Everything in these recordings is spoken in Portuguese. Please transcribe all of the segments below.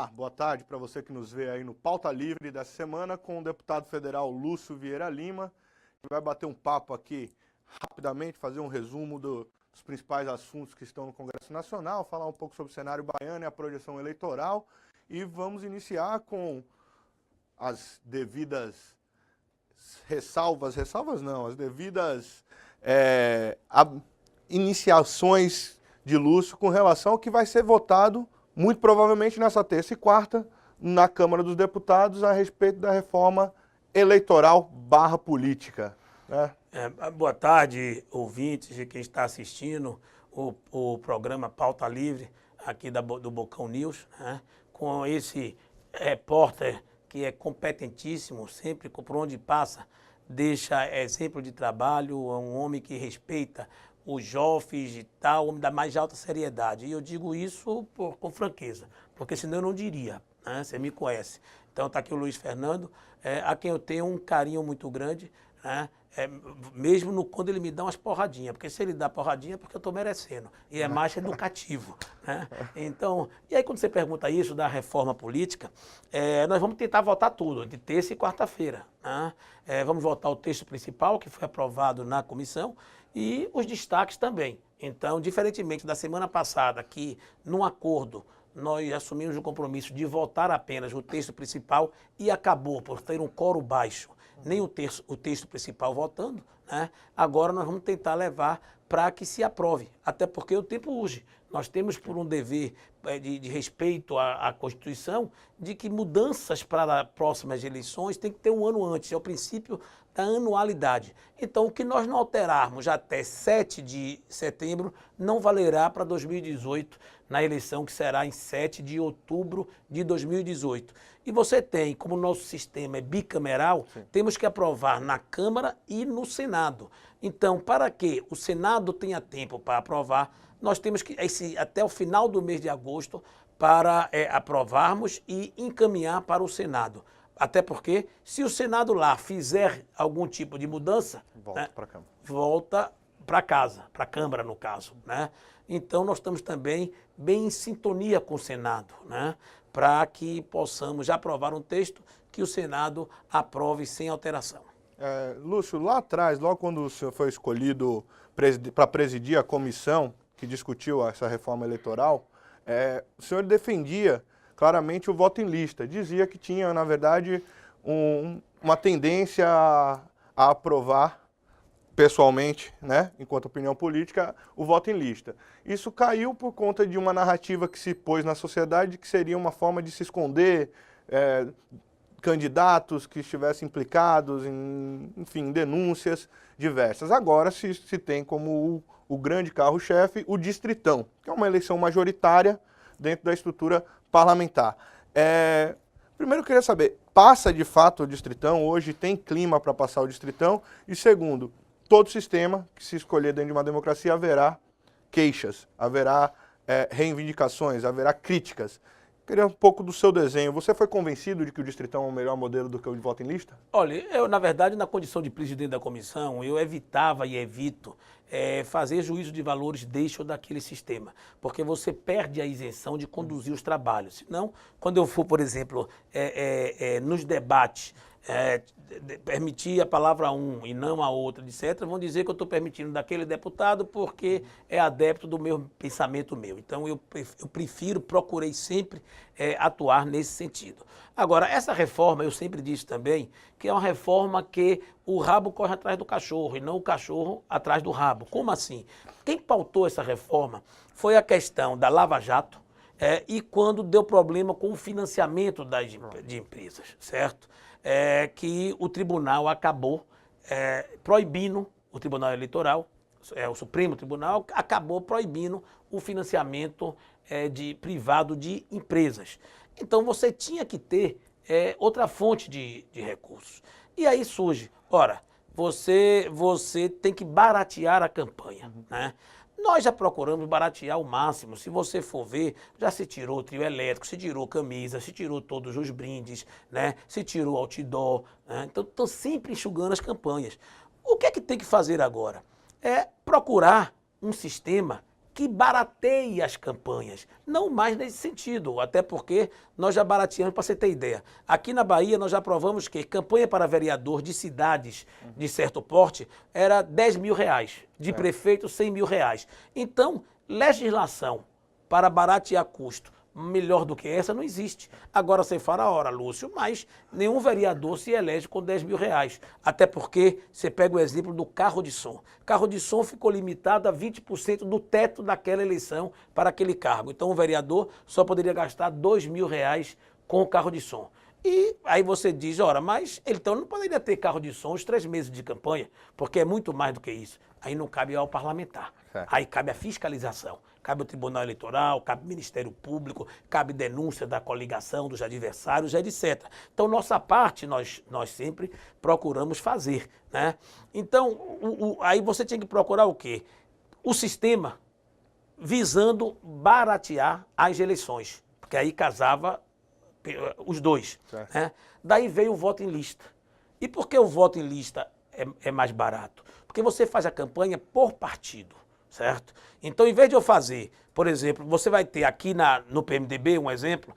Olá, boa tarde para você que nos vê aí no Pauta Livre dessa semana com o deputado federal Lúcio Vieira Lima, que vai bater um papo aqui rapidamente, fazer um resumo dos principais assuntos que estão no Congresso Nacional, falar um pouco sobre o cenário baiano e a projeção eleitoral, e vamos iniciar com as devidas as devidas iniciações de Lúcio com relação ao que vai ser votado muito provavelmente nessa terça e quarta na Câmara dos Deputados a respeito da reforma eleitoral / política. Né? Boa tarde, ouvintes e quem está assistindo o programa Pauta Livre aqui do Bocão News, né? Com esse repórter que é competentíssimo, sempre por onde passa, deixa exemplo de trabalho, é um homem que respeita os jovens e tal, homem da mais alta seriedade. E eu digo isso com franqueza, porque senão eu não diria, né? Você me conhece. Então está aqui o Luiz Fernando, a quem eu tenho um carinho muito grande, né? Mesmo quando ele me dá umas porradinhas, porque se ele dá porradinha é porque eu estou merecendo, e é mais educativo. Né? Então, e aí quando você pergunta isso da reforma política, nós vamos tentar votar tudo, de terça e quarta-feira. Né? Vamos votar o texto principal, que foi aprovado na comissão, e os destaques também. Então, diferentemente da semana passada, que num acordo nós assumimos o compromisso de votar apenas o texto principal e acabou por ter um quórum baixo, nem o texto principal votando, né? Agora nós vamos tentar levar para que se aprove, até porque o tempo urge. Nós temos por um dever de respeito à Constituição, de que mudanças para próximas eleições tem que ter um ano antes, é o princípio da anualidade. Então, o que nós não alterarmos até 7 de setembro não valerá para 2018, na eleição que será em 7 de outubro de 2018. E você tem, como o nosso sistema é bicameral, sim, temos que aprovar na Câmara e no Senado. Então, para que o Senado tenha tempo para aprovar, nós temos que, até o final do mês de agosto, para aprovarmos e encaminhar para o Senado. Até porque, se o Senado lá fizer algum tipo de mudança, volta para casa, para a Câmara, no caso. Né? Então, nós estamos também bem em sintonia com o Senado, né? Para que possamos aprovar um texto que o Senado aprove sem alteração. Lúcio, lá atrás, logo quando o senhor foi escolhido para presidir a comissão que discutiu essa reforma eleitoral, o senhor defendia claramente o voto em lista. Dizia que tinha, na verdade, uma tendência a aprovar pessoalmente, né, enquanto opinião política, o voto em lista. Isso caiu por conta de uma narrativa que se pôs na sociedade que seria uma forma de se esconder candidatos que estivessem implicados em, enfim, denúncias diversas. Agora se tem como o grande carro-chefe o distritão, que é uma eleição majoritária dentro da estrutura parlamentar. Primeiro eu queria saber, passa de fato o distritão? Hoje tem clima para passar o distritão? E segundo, todo sistema que se escolher dentro de uma democracia haverá queixas, haverá reivindicações, haverá críticas. Queria um pouco do seu desenho. Você foi convencido de que o distritão é um melhor modelo do que o de voto em lista? Olha, eu, na verdade, na condição de presidente da comissão, eu evitava e evito fazer juízo de valores deste ou daquele sistema, porque você perde a isenção de conduzir os trabalhos. Senão, quando eu for, por exemplo, nos debates, permitir a palavra a um e não a outra, etc., vão dizer que eu estou permitindo daquele deputado porque é adepto do meu pensamento meu. Então, eu procurei sempre atuar nesse sentido. Agora, essa reforma, eu sempre disse também, que é uma reforma que o rabo corre atrás do cachorro e não o cachorro atrás do rabo. Como assim? Quem pautou essa reforma foi a questão da Lava Jato e quando deu problema com o financiamento de empresas, certo? Que o tribunal acabou proibindo, o Tribunal Eleitoral, o Supremo Tribunal, acabou proibindo o financiamento privado de empresas. Então você tinha que ter outra fonte de recursos. E aí surge, ora, você tem que baratear a campanha, né? Nós já procuramos baratear o máximo. Se você for ver, já se tirou o trio elétrico, se tirou camisa, se tirou todos os brindes, né? Se tirou outdoor, né? Então, estão sempre enxugando as campanhas. O que é que tem que fazer agora? É procurar um sistema que barateie as campanhas. Não mais nesse sentido, até porque nós já barateamos, para você ter ideia. Aqui na Bahia nós já provamos que campanha para vereador de cidades de certo porte era R$10 mil, de prefeito R$100 mil. Então, legislação para baratear custo melhor do que essa não existe. Agora você fala, ora, Lúcio, mas nenhum vereador se elege com R$10 mil. Até porque você pega o exemplo do carro de som. Carro de som ficou limitado a 20% do teto daquela eleição para aquele cargo. Então o vereador só poderia gastar R$2 mil com o carro de som. E aí você diz, ora, mas ele então não poderia ter carro de som os 3 meses de campanha, porque é muito mais do que isso. Aí não cabe ao parlamentar. Aí cabe a fiscalização. Cabe o Tribunal Eleitoral, cabe o Ministério Público, cabe denúncia da coligação, dos adversários, etc. Então, nossa parte, nós sempre procuramos fazer, né? Então, aí você tinha que procurar o quê? O sistema visando baratear as eleições, porque aí casava os dois, né? Daí veio o voto em lista. E por que o voto em lista é mais barato? Porque você faz a campanha por partido. Certo? Então, em vez de eu fazer, por exemplo, você vai ter aqui no PMDB, um exemplo,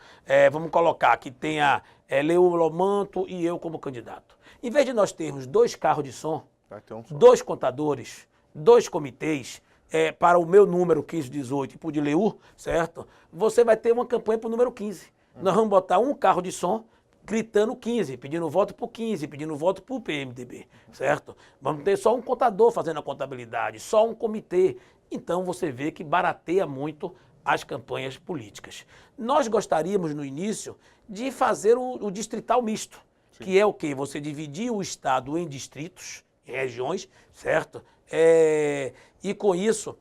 vamos colocar que tenha Leo Lomanto e eu como candidato. Em vez de nós termos 2 carros de som, 2 contadores, 2 comitês, para o meu número 1518 e para o de Leu, certo? Você vai ter uma campanha para o número 15. Nós vamos botar um carro de som, gritando 15, pedindo voto por 15, pedindo voto por PMDB, certo? Vamos ter só um contador fazendo a contabilidade, só um comitê. Então você vê que barateia muito as campanhas políticas. Nós gostaríamos no início de fazer o distrital misto, que é o quê? Você dividir o estado em distritos, em regiões, certo? E com isso,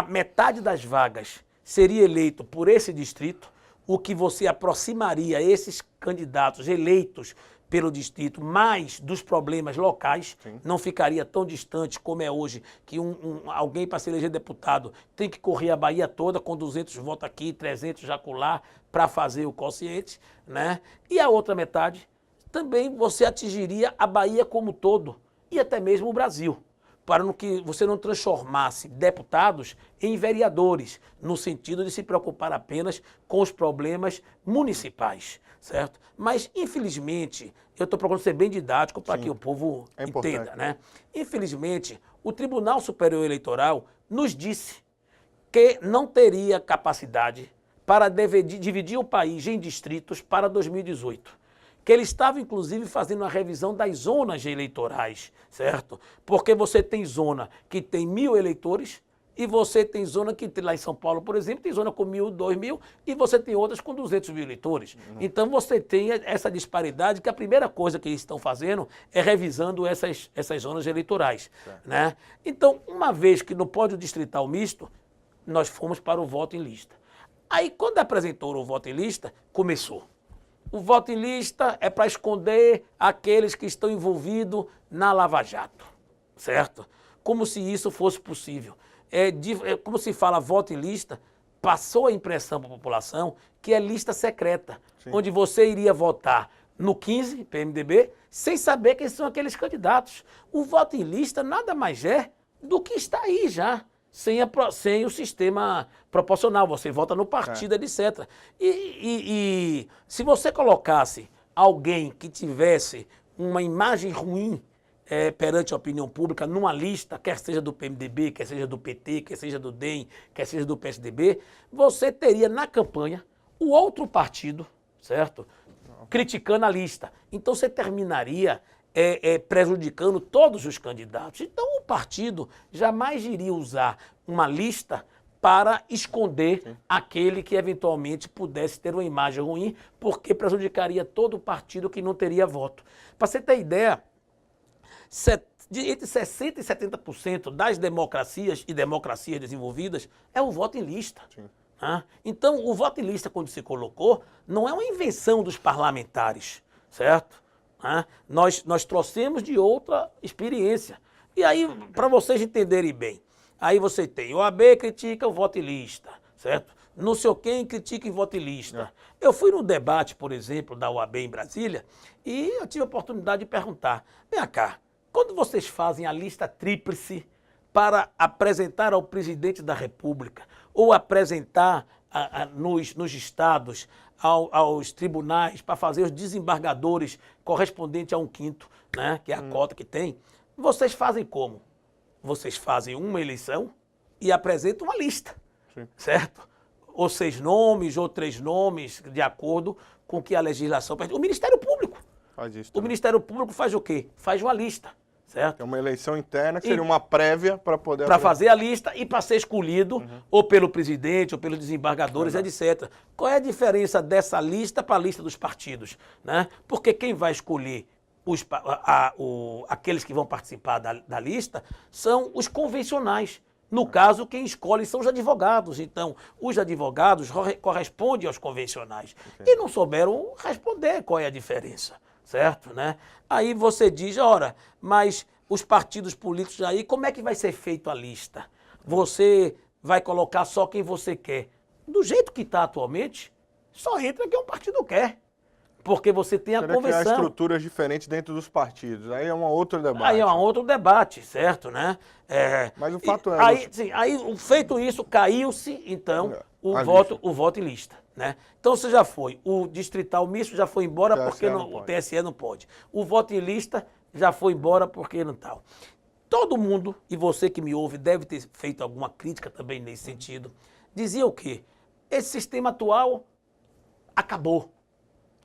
metade das vagas seria eleito por esse distrito, o que você aproximaria esses candidatos eleitos pelo distrito, mais dos problemas locais, não ficaria tão distante como é hoje, que alguém para se eleger deputado tem que correr a Bahia toda com 200 votos aqui, 300 acolá, para fazer o quociente, né? E a outra metade, também você atingiria a Bahia como todo, e até mesmo o Brasil, para que você não transformasse deputados em vereadores, no sentido de se preocupar apenas com os problemas municipais, certo? Mas, infelizmente, eu estou procurando ser bem didático para que o povo entenda, né? Infelizmente, o Tribunal Superior Eleitoral nos disse que não teria capacidade para dividir o país em distritos para 2018. Que ele estava, inclusive, fazendo uma revisão das zonas eleitorais, certo? Porque você tem zona que tem 1.000 eleitores e você tem zona que, lá em São Paulo, por exemplo, tem zona com 1.000, 2.000 e você tem outras com 200 mil eleitores. Então, você tem essa disparidade que a primeira coisa que eles estão fazendo é revisando essas zonas eleitorais, né? Então, uma vez que no pódio distrital misto, nós fomos para o voto em lista. Aí, quando apresentou o voto em lista, começou. O voto em lista é para esconder aqueles que estão envolvidos na Lava Jato, certo? Como se isso fosse possível. Como se fala voto em lista, passou a impressão para a população que é lista secreta, onde você iria votar no 15, PMDB, sem saber quem são aqueles candidatos. O voto em lista nada mais é do que está aí já. Sem o sistema proporcional, você vota no partido, etc. E se você colocasse alguém que tivesse uma imagem ruim perante a opinião pública numa lista, quer seja do PMDB, quer seja do PT, quer seja do DEM, quer seja do PSDB, você teria na campanha o outro partido, certo? Criticando a lista. Então você terminaria prejudicando todos os candidatos. Então o partido jamais iria usar uma lista para esconder aquele que eventualmente pudesse ter uma imagem ruim, porque prejudicaria todo o partido que não teria voto. Para você ter ideia, entre 60% e 70% das democracias e democracias desenvolvidas é o voto em lista. Então, o voto em lista, quando se colocou, não é uma invenção dos parlamentares, certo? Nós trouxemos de outra experiência. E aí, para vocês entenderem bem, aí você tem o OAB critica o voto em lista, certo? Não sei quem critica em voto em lista. Eu fui no debate, por exemplo, da OAB em Brasília e eu tive a oportunidade de perguntar, vem cá, quando vocês fazem a lista tríplice para apresentar ao presidente da República ou apresentar nos estados, aos tribunais, para fazer os desembargadores correspondente a 1/5, né, que é a cota que tem, vocês fazem como? Vocês fazem uma eleição e apresentam uma lista, certo? Ou 6 nomes, ou 3 nomes, de acordo com que a legislação pede. O Ministério Público. Faz isso O também. Ministério Público faz o quê? Faz uma lista, certo? É uma eleição interna que seria uma prévia para poder... Para fazer a lista e para ser escolhido ou pelo presidente ou pelos desembargadores, etc. Qual é a diferença dessa lista para a lista dos partidos, né? Porque quem vai escolher aqueles que vão participar da lista são os convencionais. No caso, quem escolhe são os advogados. Então, os advogados correspondem aos convencionais. E não souberam responder qual é a diferença, certo? Né? Aí você diz, ora, mas os partidos políticos aí, como é que vai ser feita a lista? Você vai colocar só quem você quer. Do jeito que está atualmente, só entra quem um partido quer. Porque você tem a Teria que criar convenção. estruturas diferentes dentro dos partidos. Aí é um outro debate. Aí é um outro debate, certo, né? Mas o fato é... Aí, feito isso, caiu-se, então, o voto em lista, né? Então, você já foi. O distrital misto já foi embora porque o TSE não pode. O voto em lista já foi embora porque não tal. Todo mundo, e você que me ouve, deve ter feito alguma crítica também nesse sentido, dizia o quê? Esse sistema atual acabou.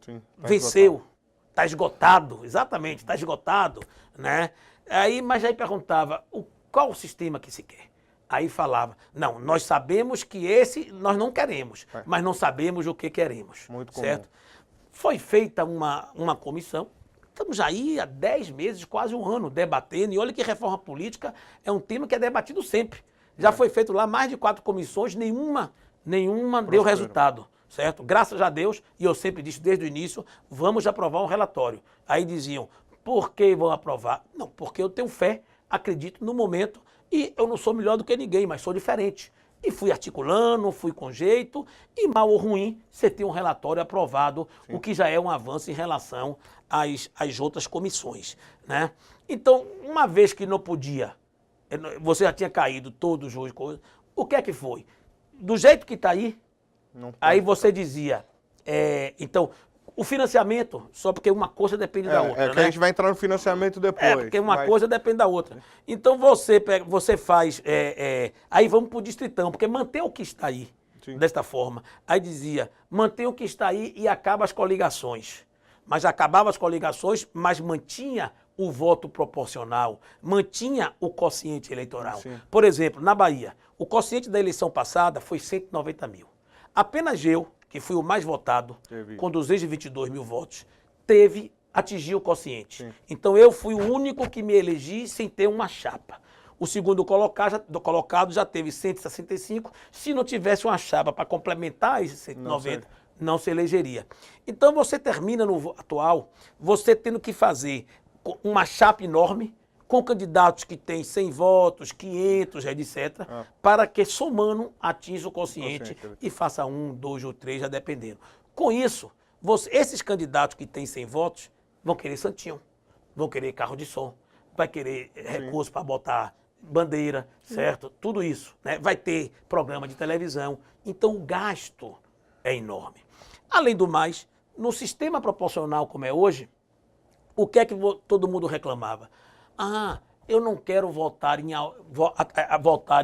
Sim, venceu, está esgotado, exatamente, está esgotado, né? Mas aí perguntava, qual o sistema que se quer? Aí falava, não, nós sabemos que esse nós não queremos, mas não sabemos o que queremos, muito certo? comum. Foi feita uma comissão, estamos aí há 10 meses, quase um ano, debatendo, e olha que reforma política é um tema que é debatido sempre. Já foi feito lá mais de 4 comissões, nenhuma deu resultado. Certo? Graças a Deus, e eu sempre disse desde o início, vamos aprovar um relatório. Aí diziam, por que vão aprovar? Não, porque eu tenho fé, acredito no momento, e eu não sou melhor do que ninguém, mas sou diferente. E fui articulando, fui com jeito, e mal ou ruim, você tem um relatório aprovado, o que já é um avanço em relação às outras comissões, né? Então, uma vez que não podia, você já tinha caído todos os coisas, o que é que foi? Do jeito que está aí você dizia, então, o financiamento, só porque uma coisa depende da outra, né? Que a gente vai entrar no financiamento depois. Porque uma coisa depende da outra. Então você faz, aí vamos para o distritão, porque manter o que está aí, desta forma. Aí dizia, mantém o que está aí e acaba as coligações. Mas acabava as coligações, mas mantinha o voto proporcional, mantinha o quociente eleitoral. Por exemplo, na Bahia, o quociente da eleição passada foi 190 mil. Apenas eu, que fui o mais votado, com 222 mil votos, atingiu o quociente. Então eu fui o único que me elegi sem ter uma chapa. O segundo colocado já teve 165. Se não tivesse uma chapa para complementar esses 190, não se elegeria. Então você termina no atual, você tendo que fazer uma chapa enorme, com candidatos que têm 100 votos, 500, etc., para que, somando, atinja o quociente e faça 1, 2 ou 3, já dependendo. Com isso, esses candidatos que têm 100 votos vão querer santinho, vão querer carro de som, vai querer recurso para botar bandeira, certo? Tudo isso, né? Vai ter programa de televisão. Então, o gasto é enorme. Além do mais, no sistema proporcional como é hoje, o que é que todo mundo reclamava? Eu não quero votar em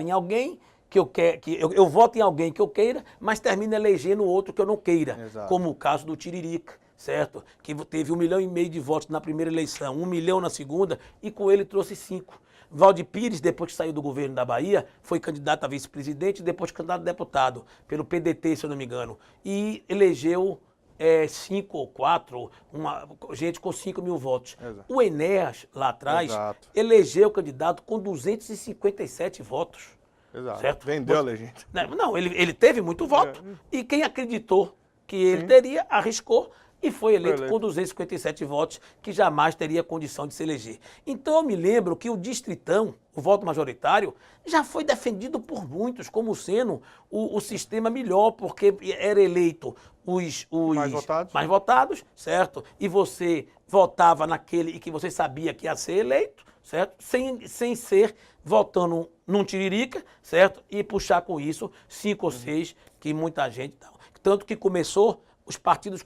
alguém que eu voto em alguém que eu queira, mas termino elegendo outro que eu não queira. Como o caso do Tiririca, certo? Que teve 1,5 milhão de votos na primeira eleição, 1 milhão na segunda, e com ele trouxe 5. Valdir Pires, depois que saiu do governo da Bahia, foi candidato a vice-presidente, depois candidato a deputado, pelo PDT, se eu não me engano, e elegeu 5 ou 4, gente com 5 mil votos. O Enéas, lá atrás, elegeu o candidato com 257 votos. Certo? Vendeu a legenda. Não, ele teve muito voto. E quem acreditou que ele teria, arriscou e foi eleito com 257 votos, que jamais teria condição de se eleger. Então eu me lembro que o distritão, o voto majoritário, já foi defendido por muitos como sendo o sistema melhor, porque era eleito os mais votados, certo? E você votava naquele que você sabia que ia ser eleito, certo? Sem ser votando num tiririca, certo? E puxar com isso 5 ou 6, que muita gente... Tanto que começou os partidos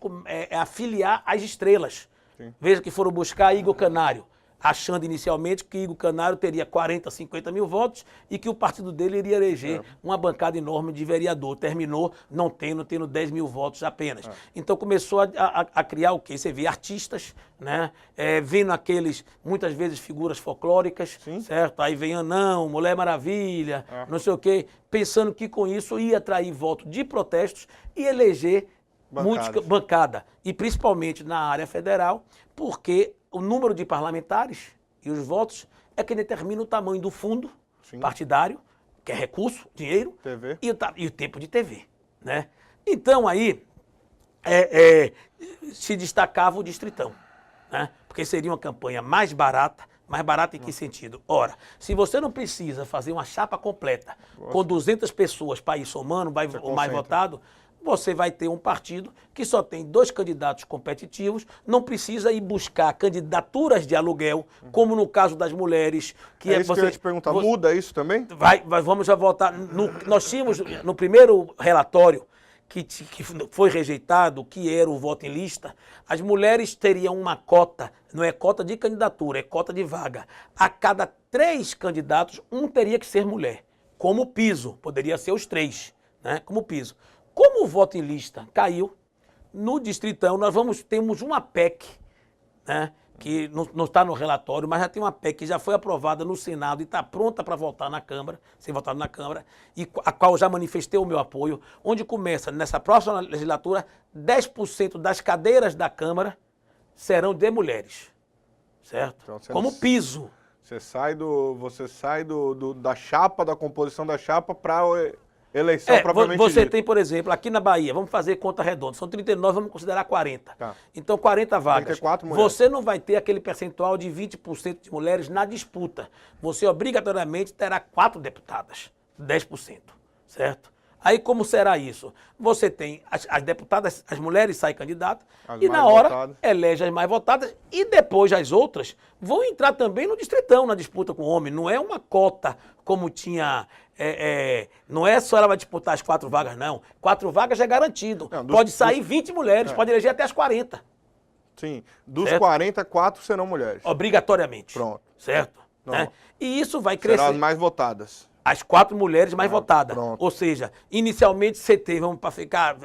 a afiliar as estrelas. Sim. Veja que foram buscar Igor Canário, achando inicialmente que Igor Canário teria 40, 50 mil votos e que o partido dele iria eleger uma bancada enorme de vereador. Terminou não tendo 10 mil votos apenas. Então começou a criar o quê? Você vê artistas, né? Vendo aqueles, muitas vezes, figuras folclóricas, Sim. certo? Aí vem Anão, Mulher Maravilha, não sei o quê, pensando que com isso ia atrair voto de protestos e eleger bancada. E principalmente na área federal, porque o número de parlamentares e os votos é que determina o tamanho do fundo partidário, que é recurso, dinheiro, TV. E o tempo de TV, né? Então aí se destacava o Distritão, né? Porque seria uma campanha mais barata em que sentido? Ora, se você não precisa fazer uma chapa completa com 200 pessoas para ir somando, o mais votado, você vai ter um partido que só tem 2 candidatos competitivos, não precisa ir buscar candidaturas de aluguel, como no caso das mulheres. Que isso que eu ia te perguntar, muda isso também? Vamos já voltar. Nós tínhamos, no primeiro relatório, que foi rejeitado, que era o voto em lista, as mulheres teriam uma cota, não é cota de candidatura, é cota de vaga. A cada 3 candidatos, um teria que ser mulher, como piso, poderia ser os 3, né, como piso. Como o voto em lista caiu, no Distritão nós temos uma PEC, né, que não está no relatório, mas já tem uma PEC que já foi aprovada no Senado e está pronta para votar na Câmara, ser votada na Câmara, e a qual já manifestei o meu apoio, onde começa, nessa próxima legislatura, 10% das cadeiras da Câmara serão de mulheres, certo? Então, como piso. Você sai da chapa, da composição da chapa para eleição propriamente você dita. tem, por exemplo, aqui na Bahia, vamos fazer conta redonda, são 39, vamos considerar 40. Tá. Então, 40 vagas. 34 mulheres. Você não vai ter aquele percentual de 20% de mulheres na disputa. Você obrigatoriamente terá 4 deputadas, 10%, certo? Aí como será isso? Você tem as deputadas, as mulheres saem candidatas e na hora elege as mais votadas e depois as outras vão entrar também no Distritão, na disputa com o homem. Não é uma cota como tinha... não é só ela vai disputar as 4 vagas, não. 4 vagas é garantido. Não, pode sair 20 mulheres, pode eleger até as 40. Sim, dos 40, 4 serão mulheres. Obrigatoriamente. Pronto. Certo? Né? E isso vai crescer. Serão as mais votadas. As 4 mulheres mais votadas. Pronto. Ou seja, inicialmente você tem, vamos para ficar,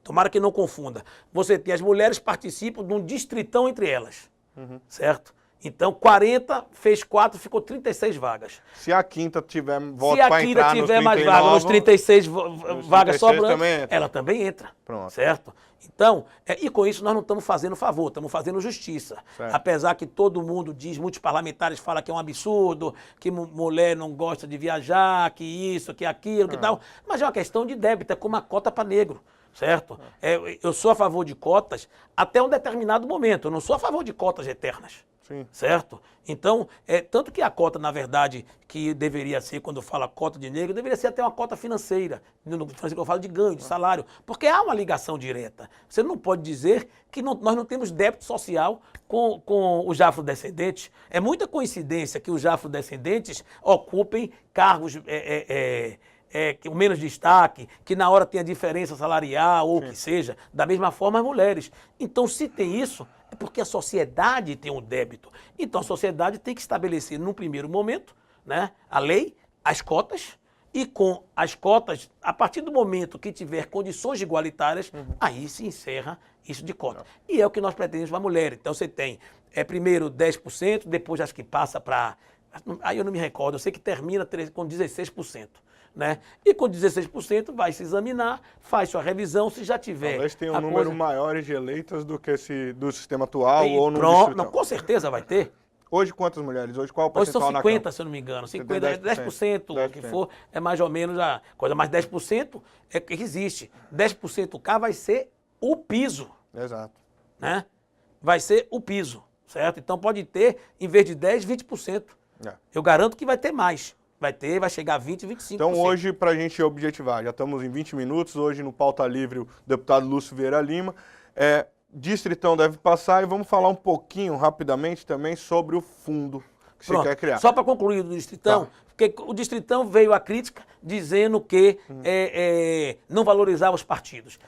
tomara que não confunda, você tem as mulheres participam de um distritão entre elas, certo? Então 40 fez 4, ficou 36 vagas. Se a quinta tiver voto para entrar nos 39... Se a quinta tiver mais vagas, nos 36 vagas sobrando, ela também entra. Pronto. Certo? Então, e com isso nós não estamos fazendo favor, estamos fazendo justiça. Certo. Apesar que todo mundo diz, muitos parlamentares falam que é um absurdo, que mulher não gosta de viajar, que isso, que aquilo, que tal. Mas é uma questão de débito, é como uma cota para negro. Certo? Eu sou a favor de cotas até um determinado momento, eu não sou a favor de cotas eternas. Sim. Certo? Então, tanto que a cota, na verdade, que deveria ser, quando fala cota de negro, deveria ser até uma cota financeira. No financeiro que eu falo de ganho, de salário. Porque há uma ligação direta. Você não pode dizer que nós não temos débito social com os afrodescendentes. É muita coincidência que os afrodescendentes ocupem cargos com menos destaque, que na hora tem a diferença salarial ou o que seja. Da mesma forma, as mulheres. Então, se tem isso... é porque a sociedade tem um débito. Então, a sociedade tem que estabelecer, num primeiro momento, né, a lei, as cotas, e com as cotas, a partir do momento que tiver condições igualitárias, aí se encerra isso de cota. E é o que nós pretendemos para a mulher. Então, você tem primeiro 10%, depois acho que passa para... Aí eu não me recordo, eu sei que termina com 16%. Né? E com 16% vai se examinar, faz sua revisão, se já tiver... Talvez tenha um número maior de eleitas do que do sistema atual ou no distrito. Não, com certeza vai ter. Hoje quantas mulheres? Hoje qual é o percentual na Câmara? Hoje são 50, se eu não me engano. 50, 10%, o que for, é mais ou menos a coisa. Mas 10% é que existe. 10% cá vai ser o piso. Exato. Né? Vai ser o piso, certo? Então pode ter, em vez de 10, 20%. Eu garanto que vai ter mais. Vai chegar a 20, 25%. Então hoje, para a gente objetivar, já estamos em 20 minutos, hoje no Pauta Livre o deputado Lúcio Vieira Lima, Distritão deve passar e vamos falar um pouquinho rapidamente também sobre o fundo, que você quer criar. Só para concluir do Distritão, porque o Distritão veio a crítica dizendo que não valorizava os partidos.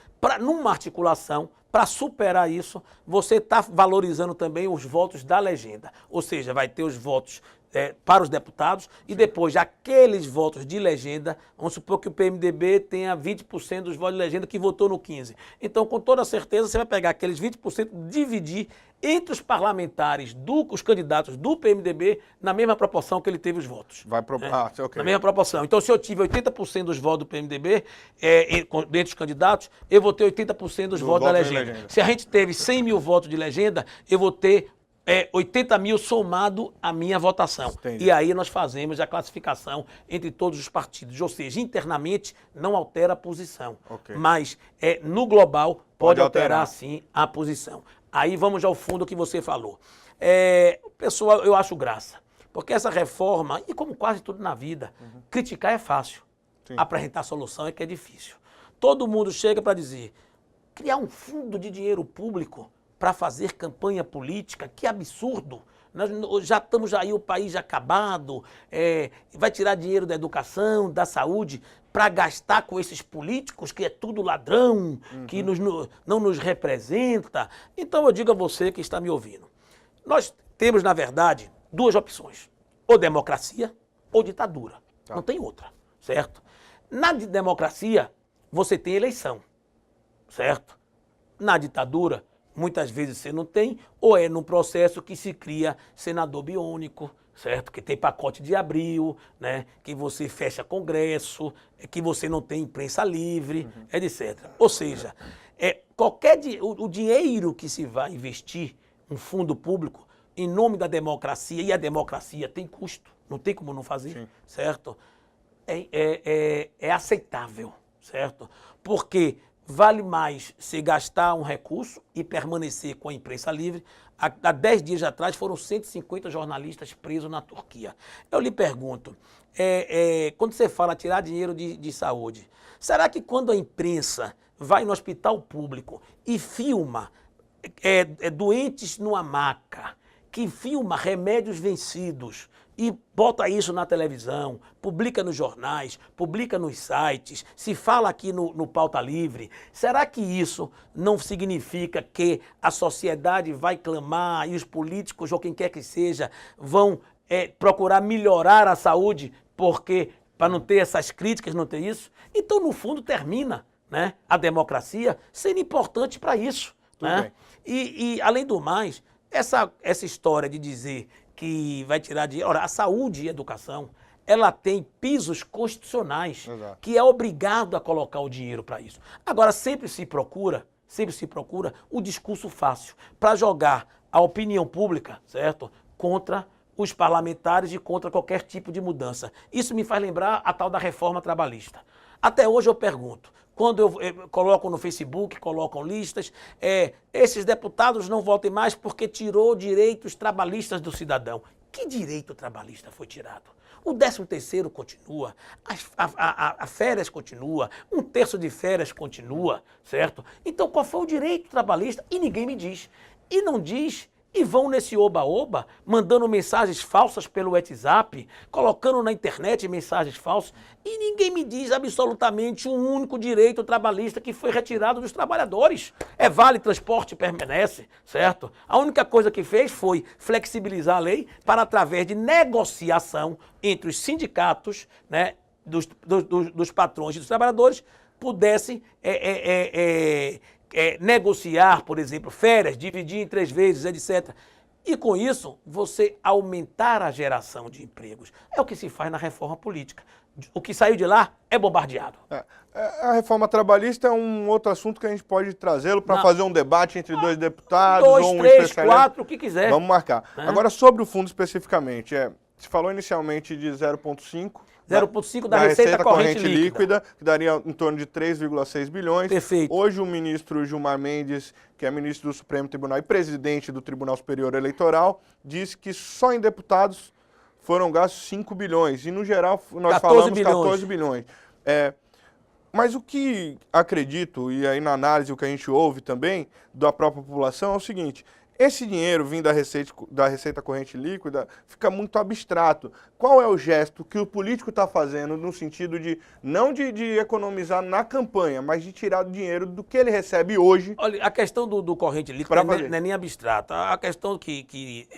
Numa articulação, para superar isso, você está valorizando também os votos da legenda. Ou seja, vai ter os votos para os deputados e depois aqueles votos de legenda, vamos supor que o PMDB tenha 20% dos votos de legenda que votou no 15%. Então, com toda certeza, você vai pegar aqueles 20% e dividir entre os parlamentares, os candidatos do PMDB, na mesma proporção que ele teve os votos. Okay. Na mesma proporção. Então, se eu tive 80% dos votos do PMDB, dentre os candidatos, eu vou ter 80% dos votos da legenda. Se a gente teve 100 mil votos de legenda, eu vou ter 80 mil somado à minha votação. Entendi. E aí nós fazemos a classificação entre todos os partidos. Ou seja, internamente não altera a posição. Okay. Mas no global pode alterar sim a posição. Aí vamos ao fundo que você falou. Pessoal, eu acho graça. Porque essa reforma, e como quase tudo na vida, criticar é fácil. Sim. Apresentar solução é que é difícil. Todo mundo chega para dizer, criar um fundo de dinheiro público para fazer campanha política, que absurdo. Nós já estamos aí, o país já acabado, vai tirar dinheiro da educação, da saúde, para gastar com esses políticos, que é tudo ladrão, que não nos representa. Então eu digo a você que está me ouvindo, nós temos, na verdade, duas opções, ou democracia ou ditadura, não tem outra, certo? Na democracia, você tem eleição, certo? Na ditadura, muitas vezes você não tem, ou é num processo que se cria senador biônico, certo? Que tem pacote de abril, né? Que você fecha congresso, que você não tem imprensa livre, etc. Ou seja, o dinheiro que se vai investir, um fundo público, em nome da democracia, e a democracia tem custo, não tem como não fazer, sim, certo? É aceitável, certo? Porque vale mais se gastar um recurso e permanecer com a imprensa livre. Há 10 dias atrás foram 150 jornalistas presos na Turquia. Eu lhe pergunto, quando você fala tirar dinheiro de saúde, será que quando a imprensa vai no hospital público e filma doentes numa maca, que filma remédios vencidos, e bota isso na televisão, publica nos jornais, publica nos sites, se fala aqui no Pauta Livre, será que isso não significa que a sociedade vai clamar e os políticos ou quem quer que seja vão procurar melhorar a saúde porque para não ter essas críticas, não ter isso? Então, no fundo, termina, né, a democracia sendo importante para isso. Né? E, além do mais, essa história de dizer que vai tirar dinheiro... Ora, a saúde e a educação, ela tem pisos constitucionais, exato, que é obrigado a colocar o dinheiro para isso. Agora, sempre se procura o discurso fácil para jogar a opinião pública, certo, contra os parlamentares e contra qualquer tipo de mudança. Isso me faz lembrar a tal da reforma trabalhista. Até hoje eu pergunto, quando eu coloco no Facebook, colocam listas, esses deputados não votem mais porque tirou direitos trabalhistas do cidadão. Que direito trabalhista foi tirado? O 13º continua, a férias continua, 1/3 de férias continua, certo? Então qual foi o direito trabalhista? E ninguém me diz. E não diz... E vão nesse oba-oba, mandando mensagens falsas pelo WhatsApp, colocando na internet mensagens falsas, e ninguém me diz absolutamente um único direito trabalhista que foi retirado dos trabalhadores. Vale transporte permanece, certo? A única coisa que fez foi flexibilizar a lei para, através de negociação entre os sindicatos, né, dos patrões e dos trabalhadores, pudessem negociar, por exemplo, férias, dividir em 3 vezes, etc. E com isso, você aumentar a geração de empregos. É o que se faz na reforma política. O que saiu de lá é bombardeado. A reforma trabalhista é um outro assunto que a gente pode trazê-lo para fazer um debate entre 2 deputados. 2, 3, 4, o que quiser. Vamos marcar. Agora, sobre o fundo especificamente, se falou inicialmente de 0,5%. 0,5% da receita corrente líquida, que daria em torno de 3,6 bilhões. Perfeito. Hoje o ministro Gilmar Mendes, que é ministro do Supremo Tribunal e presidente do Tribunal Superior Eleitoral, disse que só em deputados foram gastos 5 bilhões. E no geral nós falamos 14 bilhões. Mas o que acredito, e aí na análise o que a gente ouve também da própria população é o seguinte, Esse dinheiro vindo da receita corrente líquida fica muito abstrato. Qual é o gesto que o político está fazendo no sentido de, não de economizar na campanha, mas de tirar o dinheiro do que ele recebe hoje? Olha, a questão do corrente líquida não é nem abstrata. A questão que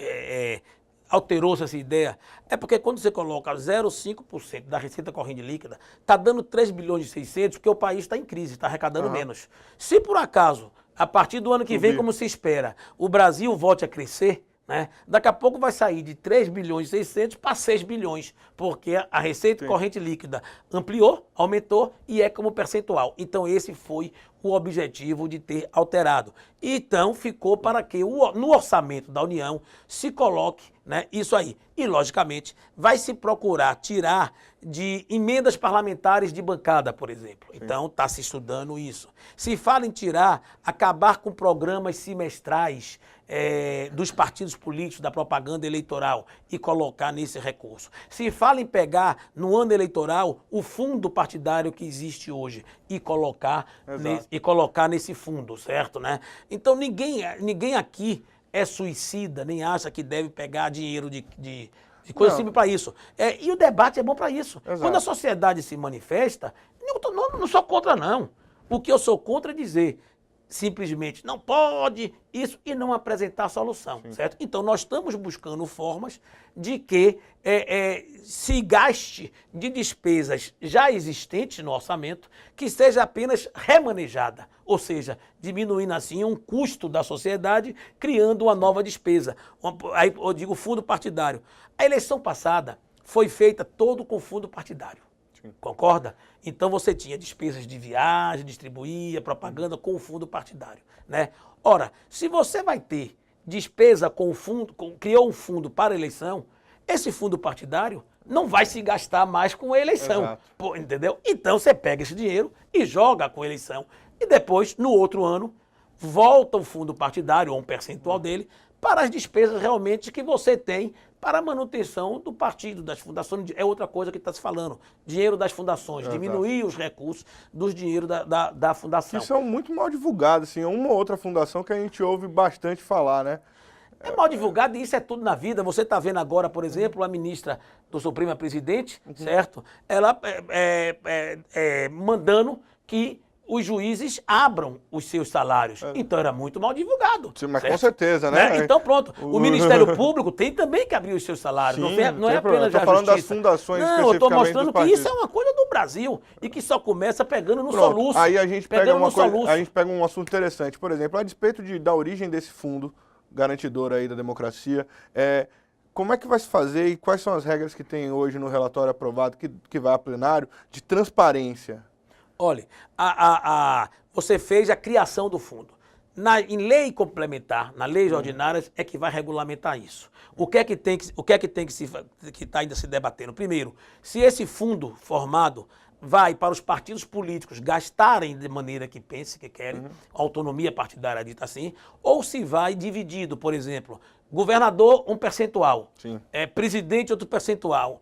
alterou-se essa ideia é porque quando você coloca 0,5% da receita corrente líquida, está dando 3 bilhões e 600, porque o país está em crise, está arrecadando menos. Se por acaso, a partir do ano que vem, como se espera, o Brasil volte a crescer, né? Daqui a pouco vai sair de 3 bilhões e 600 para 6 bilhões, porque a receita corrente líquida ampliou, aumentou e é como percentual. Então esse foi o objetivo de ter alterado. Então ficou para que no orçamento da União se coloque, né, isso aí. E, logicamente, vai se procurar tirar de emendas parlamentares de bancada, por exemplo. Sim. Então, está se estudando isso. Se fala em tirar, acabar com programas semestrais dos partidos políticos, da propaganda eleitoral e colocar nesse recurso. Se fala em pegar, no ano eleitoral, o fundo partidário que existe hoje e colocar nesse fundo, certo? Né? Então, ninguém aqui é suicida, nem acha que deve pegar dinheiro de coisa simples para isso. E o debate é bom para isso. Exato. Quando a sociedade se manifesta, não sou contra, não. O que eu sou contra é dizer simplesmente não pode isso e não apresentar solução, certo? Então nós estamos buscando formas de que se gaste de despesas já existentes no orçamento que seja apenas remanejada, ou seja, diminuindo assim um custo da sociedade, criando uma nova despesa. Aí eu digo fundo partidário. A eleição passada foi feita todo com fundo partidário. Sim. Concorda? Então você tinha despesas de viagem, distribuía, propaganda com o fundo partidário, né? Ora, se você vai ter despesa com o fundo, criou um fundo para a eleição, esse fundo partidário não vai se gastar mais com a eleição, entendeu? Então você pega esse dinheiro e joga com a eleição e depois, no outro ano, volta o fundo partidário, ou um percentual dele, para as despesas realmente que você tem para a manutenção do partido, das fundações. É outra coisa que está se falando. Dinheiro das fundações, diminuir os recursos dos dinheiros da fundação. Que são muito mal divulgados, assim, uma ou outra fundação que a gente ouve bastante falar, né? É mal divulgado e isso é tudo na vida. Você está vendo agora, por exemplo, a ministra do Supremo Presidente, certo? Ela mandando que os juízes abram os seus salários. Então era muito mal divulgado. Sim, mas certo? Com certeza, né? Então pronto, o Ministério Público tem também que abrir os seus salários. Sim, não é apenas a falando justiça. Das fundações. Não, eu estou mostrando que isso é uma coisa do Brasil e que só começa pegando no soluço. Aí a gente pega a gente pega um assunto interessante. Por exemplo, a despeito da origem desse fundo garantidor aí da democracia, como é que vai se fazer e quais são as regras que tem hoje no relatório aprovado que vai a plenário de transparência? Olha, você fez a criação do fundo. Em lei complementar, nas leis ordinárias, é que vai regulamentar isso. O que é que está ainda se debatendo? Primeiro, se esse fundo formado vai para os partidos políticos gastarem de maneira que pensem, que querem, autonomia partidária dita assim, ou se vai dividido, por exemplo, governador um percentual, presidente outro percentual,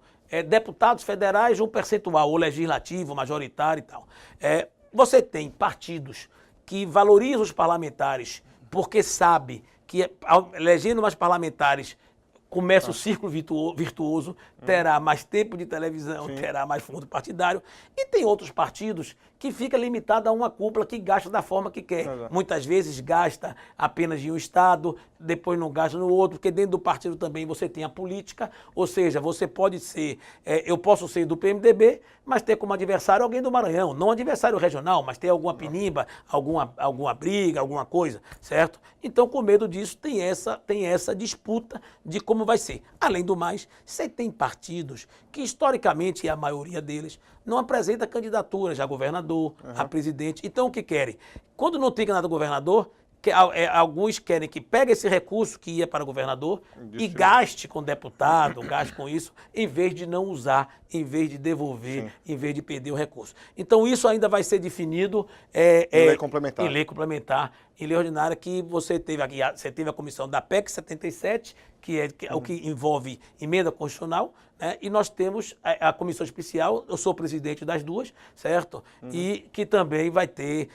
deputados federais um percentual, ou legislativo, majoritário e tal. Você tem partidos que valorizam os parlamentares porque sabe que elegendo mais parlamentares começa o círculo virtuoso, terá mais tempo de televisão, terá mais fundo partidário. E tem outros partidos que fica limitado a uma cúpula que gasta da forma que quer. Muitas vezes gasta apenas em um estado, depois não gasta no outro, porque dentro do partido também você tem a política, ou seja, você pode ser, eu posso ser do PMDB, mas ter como adversário alguém do Maranhão, não adversário regional, mas ter alguma pinimba, alguma briga, alguma coisa, certo? Então, com medo disso, tem essa disputa de como vai ser. Além do mais, você tem partidos que, historicamente, e a maioria deles, não apresenta candidaturas a governador, a presidente. Então, o que querem? Quando não tem candidato a governador, alguns querem que pegue esse recurso que ia para o governador e gaste com deputado, gaste com isso, em vez de não usar, em vez de devolver, em vez de perder o recurso. Então, isso ainda vai ser definido em lei complementar. Em lei complementar, em lei ordinária, que você teve a comissão da PEC 77, que é o que envolve emenda constitucional, né? E nós temos a comissão especial, eu sou presidente das duas, certo? E que também vai ter,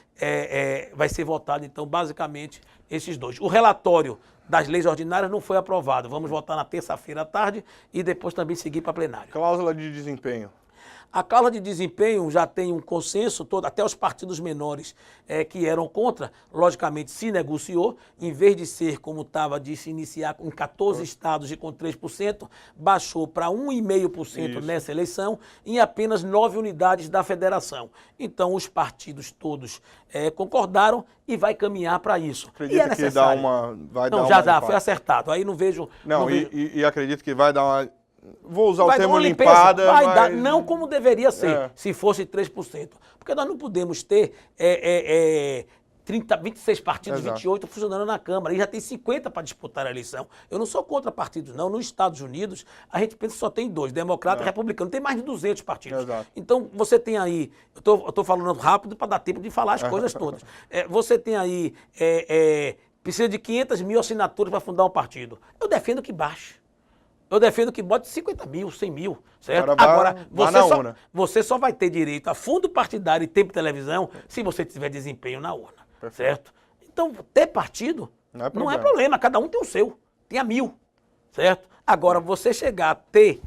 vai ser votado, então, basicamente, esses dois. O relatório das leis ordinárias não foi aprovado. Vamos votar na terça-feira à tarde e depois também seguir para plenário. Cláusula de desempenho. A cláusula de desempenho já tem um consenso todo, até os partidos menores que eram contra, logicamente se negociou, em vez de ser como estava de se iniciar em 14 estados e com 3%, baixou para 1,5% nessa eleição em apenas 9 unidades da federação. Então os partidos todos concordaram e vai caminhar para isso. Acredita e é necessário. Já foi acertado. Aí não vejo... E acredito que vai dar uma... Vou usar o termo limpada. Não como deveria ser, se fosse 3%. Porque nós não podemos ter 26 partidos, 28 funcionando na Câmara. E já tem 50 para disputar a eleição. Eu não sou contra partidos, não. Nos Estados Unidos, a gente pensa que só tem 2, democrata e republicano. Tem mais de 200 partidos. Então, você tem aí... Eu estou falando rápido para dar tempo de falar as coisas todas. Você tem aí... precisa de 500 mil assinaturas para fundar um partido. Eu defendo que baixe. Eu defendo que bote 50 mil, 100 mil, certo? Agora, você só vai ter direito a fundo partidário e tempo de televisão se você tiver desempenho na urna, certo? Então, ter partido não é problema, cada um tem o seu, tenha 1000, certo? Agora, você chegar a ter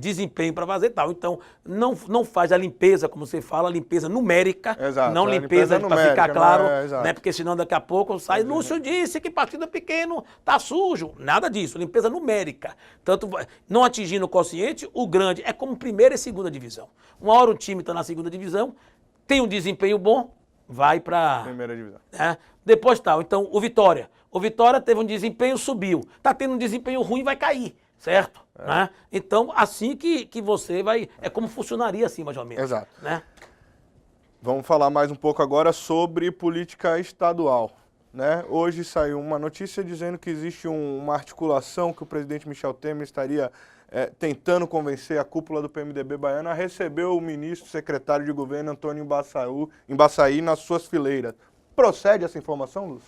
desempenho para fazer tal. Então, não faz a limpeza, como você fala, a limpeza numérica, não limpeza para ficar claro, né? Porque senão daqui a pouco sai, Lúcio disse que partido pequeno tá sujo. Nada disso, limpeza numérica. Tanto não atingindo o quociente, o grande é como primeira e segunda divisão. Uma hora o time está na segunda divisão, tem um desempenho bom, vai para... Primeira divisão. Depois tal. Então, o Vitória. O Vitória teve um desempenho, subiu. Tá tendo um desempenho ruim, vai cair. Certo? Né? Então, assim que você vai... É como funcionaria assim, mais ou menos. Exato. Né? Vamos falar mais um pouco agora sobre política estadual. Né? Hoje saiu uma notícia dizendo que existe uma articulação que o presidente Michel Temer estaria tentando convencer a cúpula do PMDB baiano a receber o ministro secretário de governo Antônio Embaçaí nas suas fileiras. Procede essa informação, Lúcio?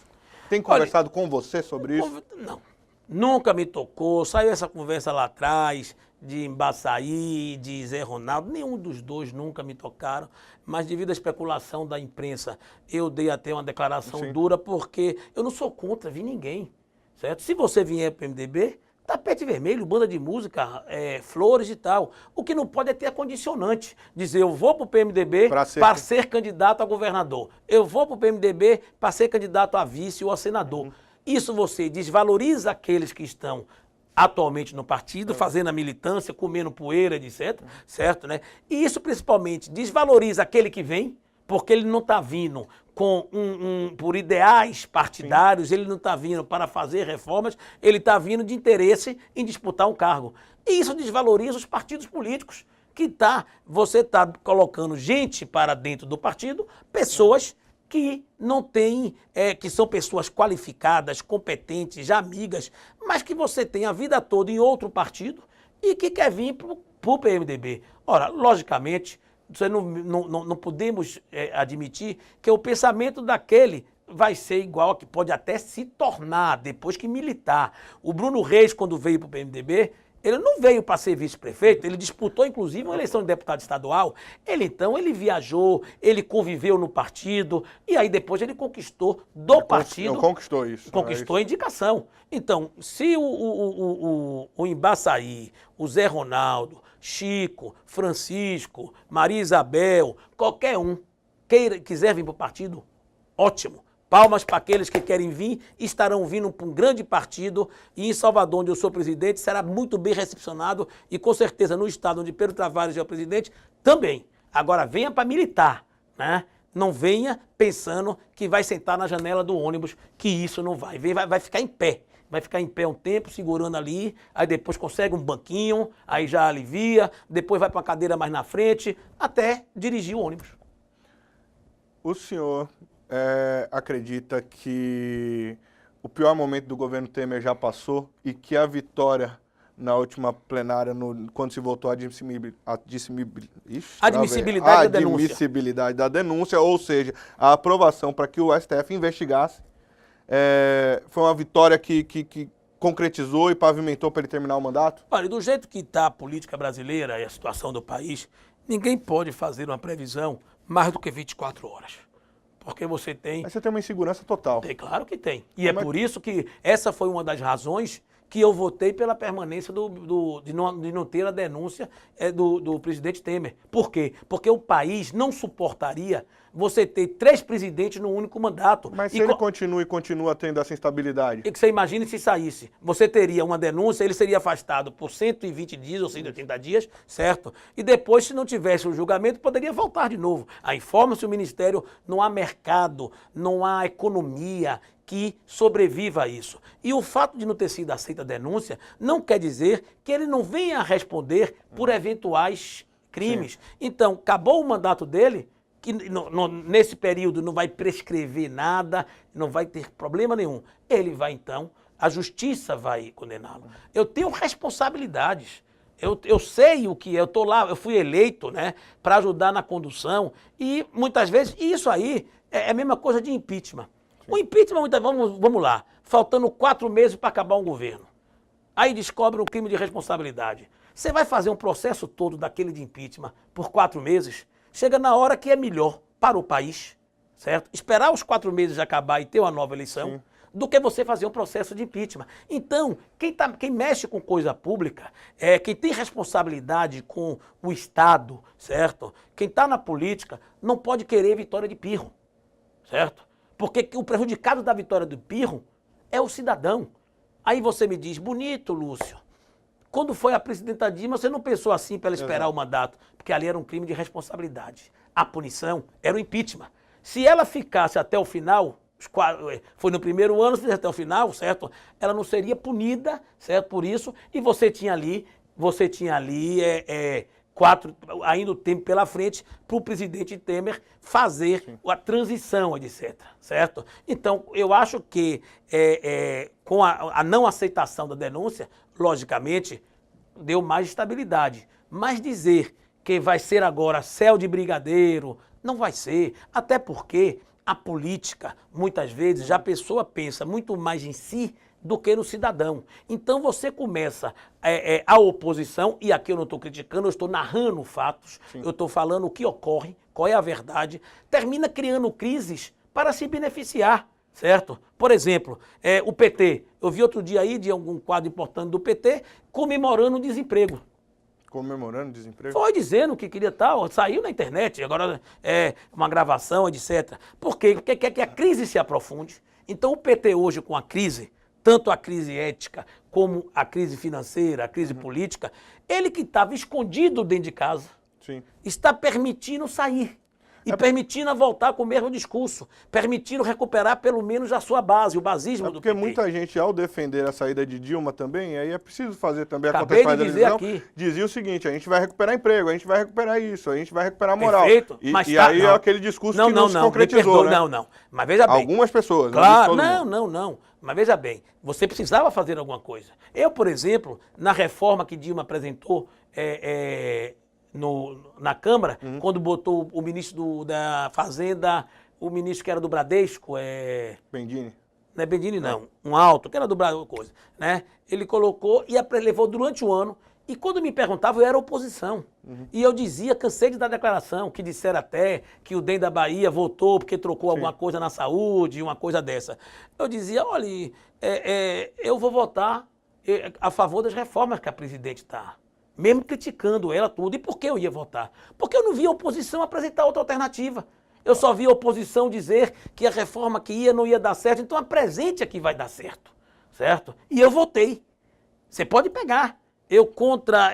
Tem conversado com você sobre isso? Não. Nunca me tocou, saiu essa conversa lá atrás de Embaçaí, de Zé Ronaldo, nenhum dos dois nunca me tocaram, mas devido à especulação da imprensa, eu dei até uma declaração dura, porque eu não sou contra vir ninguém, certo? Se você vier para o PMDB, tapete vermelho, banda de música, flores e tal. O que não pode é ter a condicionante, dizer eu vou para o PMDB para ser candidato a governador, eu vou para o PMDB para ser candidato a vice ou a senador. Isso você desvaloriza aqueles que estão atualmente no partido, fazendo a militância, comendo poeira, etc. Certo, né? E isso principalmente desvaloriza aquele que vem, porque ele não está vindo por ideais partidários, ele não está vindo para fazer reformas, ele está vindo de interesse em disputar um cargo. E isso desvaloriza os partidos políticos, você está colocando gente para dentro do partido, pessoas que não têm, que são pessoas qualificadas, competentes, já amigas, mas que você tem a vida toda em outro partido e que quer vir para o PMDB. Ora, logicamente, não podemos admitir que o pensamento daquele vai ser igual, que pode até se tornar depois que militar. O Bruno Reis, quando veio para o PMDB, ele não veio para ser vice-prefeito, ele disputou, inclusive, uma eleição de deputado estadual. Ele viajou, ele conviveu no partido, e aí depois ele conquistou do partido... Conquistou isso. Conquistou a indicação. Então, se o Embaçaí, o Zé Ronaldo, Chico, Francisco, Maria Isabel, qualquer um quiser vir para o partido, ótimo. Palmas para aqueles que querem vir, estarão vindo para um grande partido e em Salvador, onde eu sou presidente, será muito bem recepcionado e com certeza no estado onde Pedro Tavares é o presidente, também. Agora venha para militar, né? Não venha pensando que vai sentar na janela do ônibus, que isso não vai. Vai ficar em pé. Vai ficar em pé um tempo, segurando ali, aí depois consegue um banquinho, aí já alivia, depois vai para uma cadeira mais na frente, até dirigir o ônibus. O senhor... acredita que o pior momento do governo Temer já passou e que a vitória na última plenária, quando se votou a admissibilidade da denúncia, ou seja, a aprovação para que o STF investigasse, foi uma vitória que concretizou e pavimentou para ele terminar o mandato? Olha, do jeito que está a política brasileira e a situação do país, ninguém pode fazer uma previsão mais do que 24 horas. Porque você tem... Mas você tem uma insegurança total. Tem, claro que tem. E é por isso que essa foi uma das razões que eu votei pela permanência de não ter a denúncia do presidente Temer. Por quê? Porque o país não suportaria você ter 3 presidentes num único mandato. Mas se ele continua tendo essa instabilidade? E que você imagine se saísse. Você teria uma denúncia, ele seria afastado por 120 dias ou 180 dias, certo? E depois, se não tivesse o julgamento, poderia voltar de novo. Aí informa-se o Ministério, não há mercado, não há economia que sobreviva a isso. E o fato de não ter sido aceita a denúncia não quer dizer que ele não venha a responder por eventuais crimes. Sim. Então, acabou o mandato dele, que nesse período não vai prescrever nada, não vai ter problema nenhum. Ele vai, então, a justiça vai condená-lo. Eu tenho responsabilidades. Eu sei o que é, eu estou lá, eu fui eleito, né, para ajudar na condução e muitas vezes, isso aí é a mesma coisa de impeachment. O impeachment, vamos lá, faltando 4 meses para acabar um governo. Aí descobre um crime de responsabilidade. Você vai fazer um processo todo daquele de impeachment por 4 meses, chega na hora que é melhor para o país, certo? Esperar os 4 meses acabar e ter uma nova eleição, sim, do que você fazer um processo de impeachment. Então, quem mexe com coisa pública, quem tem responsabilidade com o Estado, certo? Quem está na política não pode querer vitória de pirro, certo? Porque o prejudicado da vitória do pirro é o cidadão. Aí você me diz, bonito, Lúcio, quando foi a presidenta Dilma, você não pensou assim para ela esperar o mandato, porque ali era um crime de responsabilidade. A punição era o impeachment. Se ela ficasse até o final, foi no primeiro ano, se até o final, certo? Ela não seria punida, certo? Por isso, e você tinha ali ainda o tempo pela frente para o presidente Temer fazer, sim, a transição, etc. Certo? Então, eu acho que com a não aceitação da denúncia, logicamente, deu mais estabilidade. Mas dizer que vai ser agora céu de brigadeiro, não vai ser. Até porque a política, muitas vezes, a pessoa pensa muito mais em si do que no cidadão. Então você começa a oposição, e aqui eu não estou criticando, eu estou narrando fatos, sim, eu estou falando o que ocorre, qual é a verdade, termina criando crises para se beneficiar, certo? Por exemplo, o PT, eu vi outro dia aí de algum quadro importante do PT comemorando o desemprego. Comemorando o desemprego? Foi dizendo que queria tal, saiu na internet, agora uma gravação, etc. Por quê? Porque quer que a crise se aprofunde. Então o PT hoje com a crise, tanto a crise ética como a crise financeira, a crise política, ele que estava escondido dentro de casa, sim, está permitindo sair. E permitindo voltar com o mesmo discurso, permitindo recuperar pelo menos a sua base, o basismo do PT. Porque muita gente, ao defender a saída de Dilma também, aí é preciso fazer também a Acabei de dizer contextualização, aqui. Dizia o seguinte, a gente vai recuperar emprego, a gente vai recuperar isso, a gente vai recuperar a moral. Perfeito, E, mas e aí é aquele discurso que não se concretizou, né? Não. Mas veja bem. Algumas pessoas, claro, não. Mas veja bem, você precisava fazer alguma coisa. Eu, por exemplo, na reforma que Dilma apresentou na Câmara, quando botou o ministro da Fazenda, o ministro que era do Bradesco, Bendini. Não é Bendini, não. Um alto, que era do Bradesco, coisa, né? Ele colocou e levou durante o ano. E quando me perguntavam, eu era oposição. E eu dizia, cansei de dar declaração, que disseram até que o DEM da Bahia votou porque trocou, sim, alguma coisa na saúde, uma coisa dessa. Eu dizia, olha, eu vou votar a favor das reformas que a presidente está. Mesmo criticando ela tudo. E por que eu ia votar? Porque eu não via a oposição apresentar outra alternativa. Eu só via a oposição dizer que a reforma que ia não ia dar certo, então apresente a que vai dar certo. Certo? E eu votei. Você pode pegar. Eu contra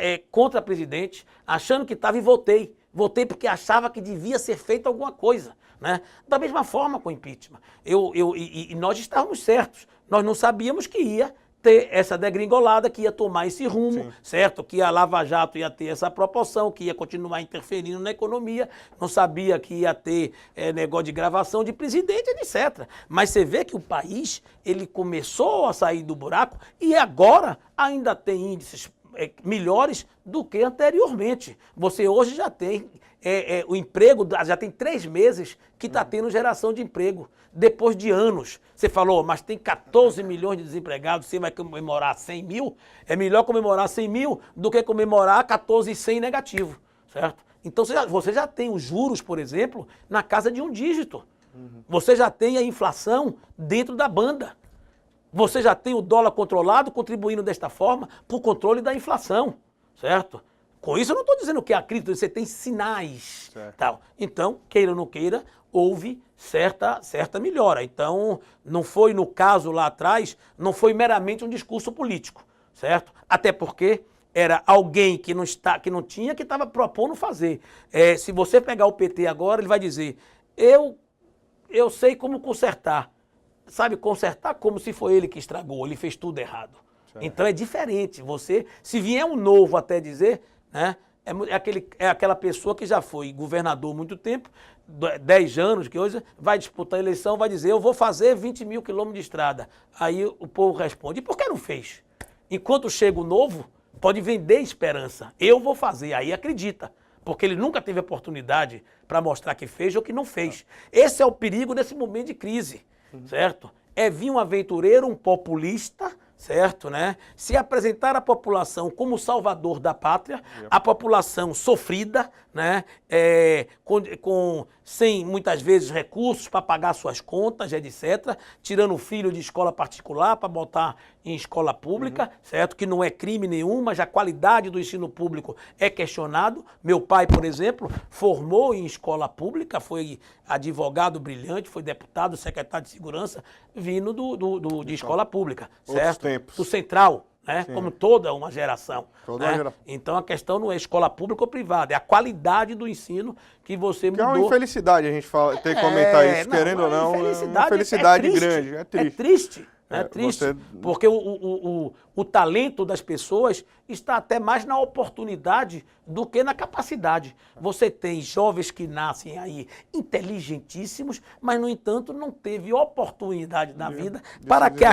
a presidente, achando que estava, e votei. Votei porque achava que devia ser feita alguma coisa. Né? Da mesma forma com o impeachment. E nós estávamos certos. Nós não sabíamos que ia ter essa degringolada, que ia tomar esse rumo, sim, certo? Que a Lava Jato ia ter essa proporção, que ia continuar interferindo na economia, não sabia que ia ter negócio de gravação de presidente, etc. Mas você vê que o país, ele começou a sair do buraco e agora ainda tem índices melhores do que anteriormente. Você hoje já tem o emprego, já tem 3 meses que está tendo geração de emprego, depois de anos. Você falou, mas tem 14 milhões de desempregados, você vai comemorar 100 mil? É melhor comemorar 100 mil do que comemorar 14,100 negativo, certo? Então você já tem os juros, por exemplo, na casa de 1 dígito. Você já tem a inflação dentro da banda. Você já tem o dólar controlado, contribuindo desta forma para o controle da inflação, certo? Com isso eu não estou dizendo que é a crise, você tem sinais. Tal. Então, queira ou não queira, houve certa melhora. Então, não foi no caso lá atrás, não foi meramente um discurso político, certo? Até porque era alguém que não tinha, que estava propondo fazer. Se você pegar o PT agora, ele vai dizer, eu sei como consertar. Sabe, consertar como se foi ele que estragou, ele fez tudo errado. Certo. Então é diferente. Você, se vier um novo até dizer, né, é aquela pessoa que já foi governador há muito tempo, 10 anos, que hoje vai disputar a eleição, vai dizer, eu vou fazer 20 mil quilômetros de estrada. Aí o povo responde, e por que não fez? Enquanto chega o novo, pode vender esperança. Eu vou fazer, aí acredita. Porque ele nunca teve oportunidade para mostrar que fez ou que não fez. Esse é o perigo nesse momento de crise. Certo? É vir um aventureiro, um populista, certo, né? Se apresentar à população como salvador da pátria, a população sofrida, né? Sem muitas vezes recursos para pagar suas contas, etc. Tirando o filho de escola particular para botar em escola pública, certo? Que não é crime nenhum, mas a qualidade do ensino público é questionado. Meu pai, por exemplo, formou em escola pública, foi advogado brilhante, foi deputado, secretário de segurança, vindo de escola pública, certo? Tempos. Do Central, né? Como toda uma geração. Toda né? uma geração. Então a questão não é escola pública ou privada, é a qualidade do ensino que você mudou. Que é uma infelicidade a gente ter que comentar isso, querendo ou não. É uma infelicidade grande. É triste. É triste. É triste, porque o talento das pessoas está até mais na oportunidade do que na capacidade. Você tem jovens que nascem aí inteligentíssimos, mas, no entanto, não teve oportunidade na vida para que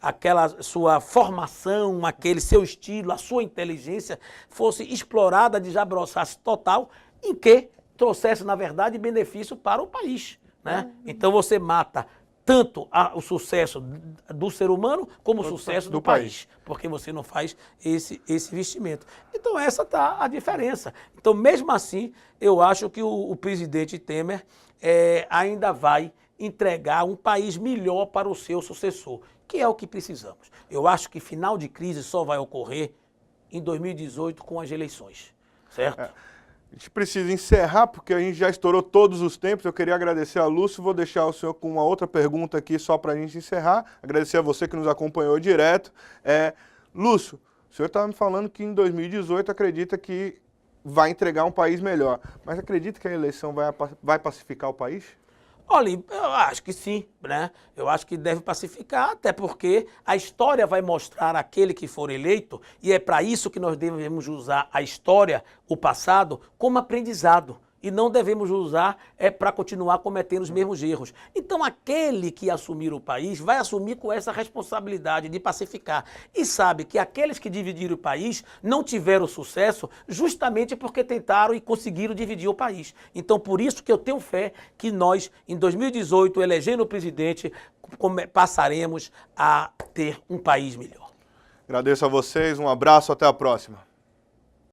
aquela sua formação, aquele seu estilo, a sua inteligência fosse explorada, desabroçasse total, em que trouxesse, na verdade, benefício para o país. Né? Então você mata tanto o sucesso do ser humano como o sucesso do país, porque você não faz esse investimento. Então essa está a diferença. Então mesmo assim, eu acho que o presidente Temer ainda vai entregar um país melhor para o seu sucessor, que é o que precisamos. Eu acho que final de crise só vai ocorrer em 2018 com as eleições, certo? A gente precisa encerrar, porque a gente já estourou todos os tempos. Eu queria agradecer a Lúcio, vou deixar o senhor com uma outra pergunta aqui só para a gente encerrar. Agradecer a você que nos acompanhou direto. Lúcio, o senhor estava me falando que em 2018 acredita que vai entregar um país melhor, mas acredita que a eleição vai pacificar o país? Olha, eu acho que sim, né? Eu acho que deve pacificar, até porque a história vai mostrar aquele que for eleito, e é para isso que nós devemos usar a história, o passado, como aprendizado. E não devemos usar para continuar cometendo os mesmos erros. Então, aquele que assumir o país vai assumir com essa responsabilidade de pacificar. E sabe que aqueles que dividiram o país não tiveram sucesso justamente porque tentaram e conseguiram dividir o país. Então, por isso que eu tenho fé que nós, em 2018, elegendo o presidente, passaremos a ter um país melhor. Agradeço a vocês, um abraço, até a próxima.